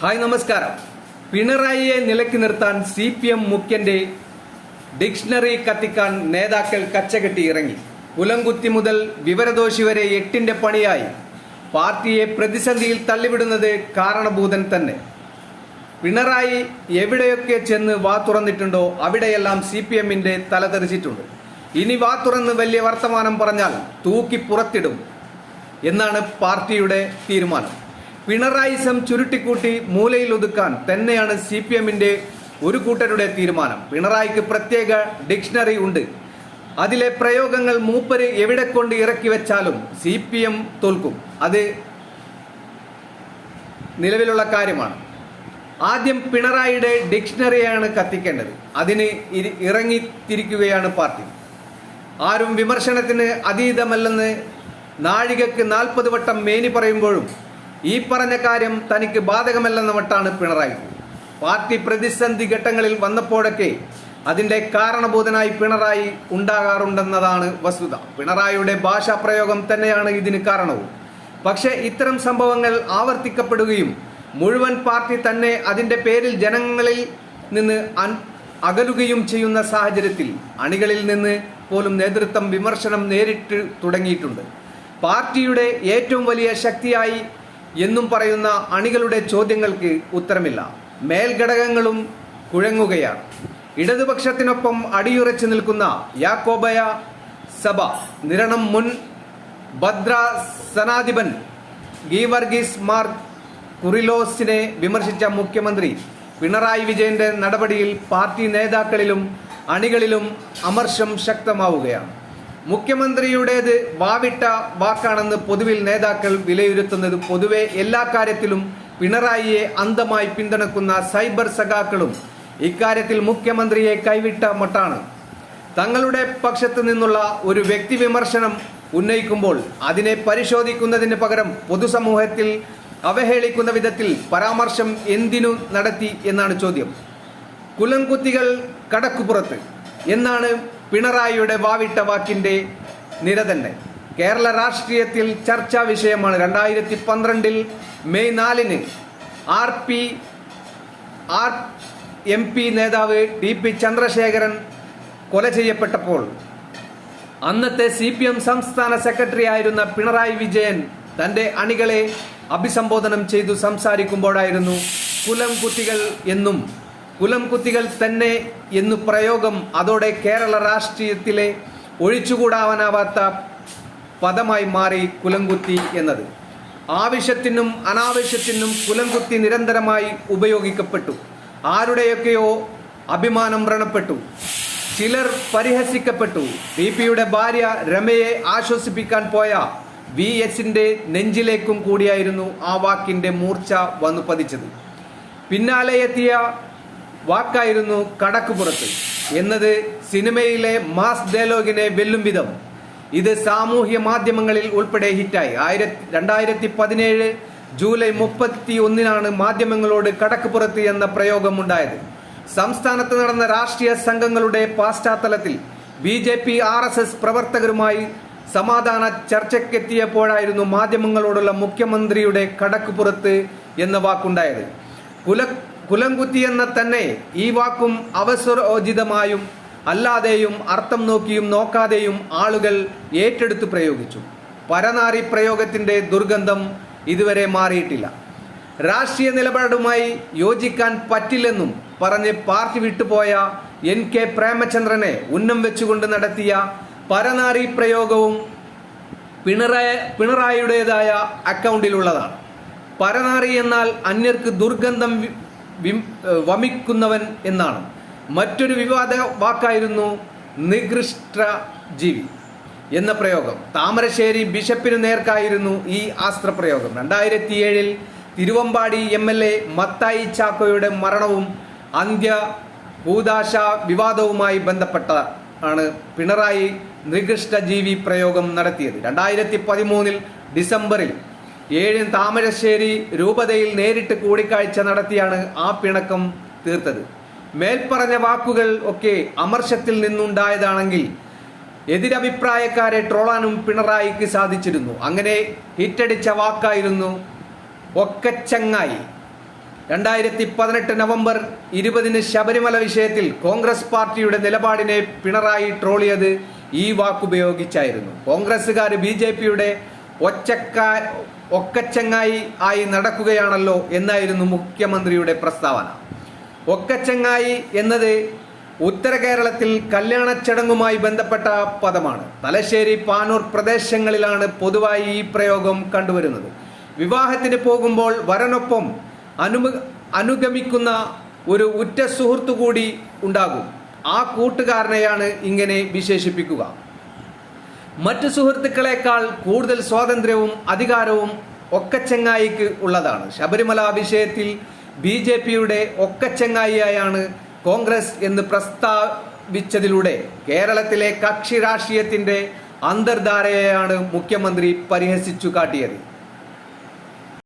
Hi നമസ്കാരം. പിണറായിയെ നിലയ്ക്ക് നിർത്താൻ CPM മുഖ്യന്റെ ഡിക്ഷണറി കത്തിക്കാൻ നേതാക്കൾ കച്ചകെട്ടി ഇറങ്ങി. കുലംകുത്തി മുതൽ വിവരദോഷി വരെ എട്ടിന്റെ പണിയായി പാർട്ടിയെ പ്രതിസന്ധിയിൽ തള്ളിവിടുന്നത് കാരണഭൂതൻ തന്നെ. പിണറായി എവിടെയൊക്കെ ചെന്ന് വാ തുറന്നിട്ടുണ്ടോ അവിടെയെല്ലാം CPMന്റെ തല തെറിച്ചിട്ടുണ്ട്. ഇനി വാ തുറന്ന് വലിയ വർത്തമാനം പറഞ്ഞാൽ തൂക്കി പുറത്തിടും എന്നാണ് പാർട്ടിയുടെ തീരുമാനം. പിണറായിസം ചുരുട്ടിക്കൂട്ടി മൂലയിൽ ഒതുക്കാൻ തന്നെയാണ് CPMന്റെ ഒരു കൂട്ടരുടെ തീരുമാനം. പിണറായിക്ക് പ്രത്യേക ഡിക്ഷണറി ഉണ്ട്. അതിലെ പ്രയോഗങ്ങൾ മൂപ്പര് എവിടെ കൊണ്ട് ഇറക്കി വെച്ചാലും CPM തോൽക്കും. അത് നിലവിലുള്ള കാര്യമാണ്. ആദ്യം പിണറായിയുടെ ഡിക്ഷണറിയാണ് കത്തിക്കേണ്ടത്. അതിന് ഇറങ്ങിത്തിരിക്കുകയാണ് പാർട്ടി. ആരും വിമർശനത്തിന് അതീതമല്ലെന്ന് നാഴികക്ക് 40 വട്ടം മേനി പറയുമ്പോഴും ഈ പറഞ്ഞ കാര്യം തനിക്ക് ബാധകമല്ലെന്ന മട്ടാണ് പിണറായി. പാർട്ടി പ്രതിസന്ധി ഘട്ടങ്ങളിൽ വന്നപ്പോഴൊക്കെ അതിന്റെ കാരണഭൂതനായി പിണറായി ഉണ്ടാകാറുണ്ടെന്നതാണ് വസ്തുത. പിണറായിയുടെ ഭാഷാ പ്രയോഗം തന്നെയാണ് ഇതിന് കാരണവും. പക്ഷേ ഇത്തരം സംഭവങ്ങൾ ആവർത്തിക്കപ്പെടുകയും മുഴുവൻ പാർട്ടി തന്നെ അതിന്റെ പേരിൽ ജനങ്ങളിൽ നിന്ന് അകലുകയും ചെയ്യുന്ന സാഹചര്യത്തിൽ അണികളിൽ നിന്ന് പോലും നേതൃത്വം വിമർശനം നേരിട്ട് തുടങ്ങിയിട്ടുണ്ട്. പാർട്ടിയുടെ ഏറ്റവും വലിയ ശക്തിയായി എന്നും പറയുന്ന അണികളുടെ ചോദ്യങ്ങൾക്ക് ഉത്തരമില്ല. മേൽഘടകങ്ങളും കുഴങ്ങുകയാണ്. ഇടതുപക്ഷത്തിനൊപ്പം അടിയുറച്ചു നിൽക്കുന്ന യാക്കോബായ സഭ നിരണം മുൻ ഭദ്രാസനാധിപൻ ഗീവർഗീസ് മാർ കുറിലോസിനെ വിമർശിച്ച മുഖ്യമന്ത്രി പിണറായി വിജയന്റെ നടപടിയിൽ പാർട്ടി നേതാക്കളിലും അണികളിലും അമർഷം ശക്തമാവുകയാണ്. മുഖ്യമന്ത്രിയുടേത് വാവിട്ട വാക്കാണെന്ന് പൊതുവിൽ നേതാക്കൾ വിലയിരുത്തുന്നത്. പൊതുവെ എല്ലാ കാര്യത്തിലും പിണറായിയെ അന്ധമായി പിന്തുണക്കുന്ന സൈബർ സഖാക്കളും ഇക്കാര്യത്തിൽ മുഖ്യമന്ത്രിയെ കൈവിട്ട മട്ടാണ്. തങ്ങളുടെ പക്ഷത്തു നിന്നുള്ള ഒരു വ്യക്തി വിമർശനം ഉന്നയിക്കുമ്പോൾ അതിനെ പരിശോധിക്കുന്നതിന് പകരം പൊതുസമൂഹത്തിൽ അവഹേളിക്കുന്ന വിധത്തിൽ പരാമർശം എന്തിനു നടത്തി എന്നാണ് ചോദ്യം. കുലംകുത്തികൾ കടക്കുപുറത്ത് എന്നാണ് പിണറായിയുടെ വാവിട്ട വാക്കിന്റെ നിര തന്നെ. കേരള രാഷ്ട്രീയത്തിൽ ചർച്ചാ വിഷയമാണ്. 2012 മെയ് 4 MP നേതാവ് DP ചന്ദ്രശേഖരൻ കൊല ചെയ്യപ്പെട്ടപ്പോൾ അന്നത്തെ CPM സംസ്ഥാന സെക്രട്ടറി ആയിരുന്ന പിണറായി വിജയൻ തന്റെ അണികളെ അഭിസംബോധനം ചെയ്തു സംസാരിക്കുമ്പോഴായിരുന്നു കുലംകുത്തികൾ എന്നും കുലംകുത്തികൾ തന്നെ എന്നു പ്രയോഗം. അതോടെ കേരള രാഷ്ട്രീയത്തിലെ ഒഴിച്ചുകൂടാവാനാവാത്ത പദമായി മാറി കുലംകുത്തി എന്നത്. ആവശ്യത്തിനും അനാവശ്യത്തിനും കുലംകുത്തി നിരന്തരമായി ഉപയോഗിക്കപ്പെട്ടു. ആരുടെയൊക്കെയോ അഭിമാനം വ്രണപ്പെട്ടു. ചിലർ പരിഹസിക്കപ്പെട്ടു. DPയുടെ ഭാര്യ രമയെ ആശ്വസിപ്പിക്കാൻ പോയ VSന്റെ നെഞ്ചിലേക്കും കൂടിയായിരുന്നു ആ വാക്കിന്റെ മൂർച്ച വന്നു പതിച്ചത്. പിന്നാലെ എത്തിയ വാക്കായിരുന്നു കടക്കുപുറത്ത് എന്നത് സിനിമയിലെ മാസ് ഡയലോഗിനെ വെല്ലും വിധം ഇത് സാമൂഹ്യ മാധ്യമങ്ങളിൽ ഉൾപ്പെടെ ഹിറ്റായി. 2017 ജൂലൈ 31 മാധ്യമങ്ങളോട് കടക്കുപുറത്ത് എന്ന പ്രയോഗം ഉണ്ടായത്. സംസ്ഥാനത്ത് നടന്ന രാഷ്ട്രീയ സംഘങ്ങളുടെ പശ്ചാത്തലത്തിൽ BJP RSS പ്രവർത്തകരുമായി സമാധാന ചർച്ചയ്ക്കെത്തിയപ്പോഴായിരുന്നു മാധ്യമങ്ങളോടുള്ള മുഖ്യമന്ത്രിയുടെ കടക്കുപുറത്ത് എന്ന വാക്കുണ്ടായത്. കുലംകുത്തി എന്ന തന്നെ ഈ വാക്കും അവസരോചിതമായും അല്ലാതെയും അർത്ഥം നോക്കിയും നോക്കാതെയും ആളുകൾ ഏറ്റെടുത്ത് പ്രയോഗിച്ചു. പരനാറി പ്രയോഗത്തിന്റെ ദുർഗന്ധം ഇതുവരെ മാറിയിട്ടില്ല. രാഷ്ട്രീയ നിലപാടുമായി യോജിക്കാൻ പറ്റില്ലെന്നും പറഞ്ഞ് പാർട്ടി വിട്ടുപോയ NK പ്രേമചന്ദ്രനെ ഉന്നം വെച്ചുകൊണ്ട് നടത്തിയ പരനാറി പ്രയോഗവും പിണറായിയുടേതായ അക്കൗണ്ടിലുള്ളതാണ്. പരനാറി എന്നാൽ അന്യർക്ക് ദുർഗന്ധം വമിക്കുന്നവൻ എന്നാണ്. മറ്റൊരു വിവാദ വാക്കായിരുന്നു നികൃഷ്ടജീവി എന്ന പ്രയോഗം. താമരശ്ശേരി ബിഷപ്പിനു നേർക്കായിരുന്നു ഈ ആസ്ത്രപ്രയോഗം. 2007 തിരുവമ്പാടി MLA മത്തായി ചാക്കോയുടെ മരണവും അന്ത്യഭൂതാശ വിവാദവുമായി ബന്ധപ്പെട്ടാണ് പിണറായി നികൃഷ്ടജീവി പ്രയോഗം നടത്തിയത്. 2013 ഡിസംബറിൽ 7 താമരശ്ശേരി രൂപതയിൽ നേരിട്ട് കൂടിക്കാഴ്ച നടത്തിയാണ് ആ പിണക്കം തീർത്തത്. മേൽപ്പറഞ്ഞ വാക്കുകൾ ഒക്കെ അമർഷത്തിൽ നിന്നുണ്ടായതാണെങ്കിൽ എതിരഭിപ്രായക്കാരെ ട്രോളാനും പിണറായിക്ക് സാധിച്ചിരുന്നു. അങ്ങനെ ഹിറ്റടിച്ച വാക്കായിരുന്നു ഒക്കച്ചങ്ങായി. 2018 നവംബർ 20 ശബരിമല വിഷയത്തിൽ കോൺഗ്രസ് പാർട്ടിയുടെ നിലപാടിനെ പിണറായി ട്രോളിയത് ഈ വാക്കുപയോഗിച്ചായിരുന്നു. കോൺഗ്രസുകാർ BJPയുടെ ഒക്കച്ചങ്ങായി ആയി നടക്കുകയാണല്ലോ എന്നായിരുന്നു മുഖ്യമന്ത്രിയുടെ പ്രസ്താവന. ഒക്കച്ചങ്ങായി എന്നത് ഉത്തര കേരളത്തിൽ കല്യാണ ചടങ്ങുമായി ബന്ധപ്പെട്ട പദമാണ്. തലശ്ശേരി, പാനൂർ പ്രദേശങ്ങളിലാണ് പൊതുവായി ഈ പ്രയോഗം കണ്ടുവരുന്നത്. വിവാഹത്തിന് പോകുമ്പോൾ വരനൊപ്പം അനുഗമിക്കുന്ന ഒരു ഉറ്റ സുഹൃത്തു കൂടി ഉണ്ടാകും. ആ കൂട്ടുകാരനെയാണ് ഇങ്ങനെ വിശേഷിപ്പിക്കുക. മറ്റു സുഹൃത്തുക്കളെക്കാൾ കൂടുതൽ സ്വാതന്ത്ര്യവും അധികാരവും ഒക്കച്ചങ്ങായിക്ക് ഉള്ളതാണ്. ശബരിമല വിഷയത്തിൽ BJPയുടെ ഒക്കച്ചങ്ങായിയായാണ് കോൺഗ്രസ് എന്ന് പ്രസ്താവിച്ചതിലൂടെ കേരളത്തിലെ കക്ഷി രാഷ്ട്രീയത്തിന്റെ അന്തർധാരയെയാണ് മുഖ്യമന്ത്രി പരിഹസിച്ചു കാട്ടിയത്.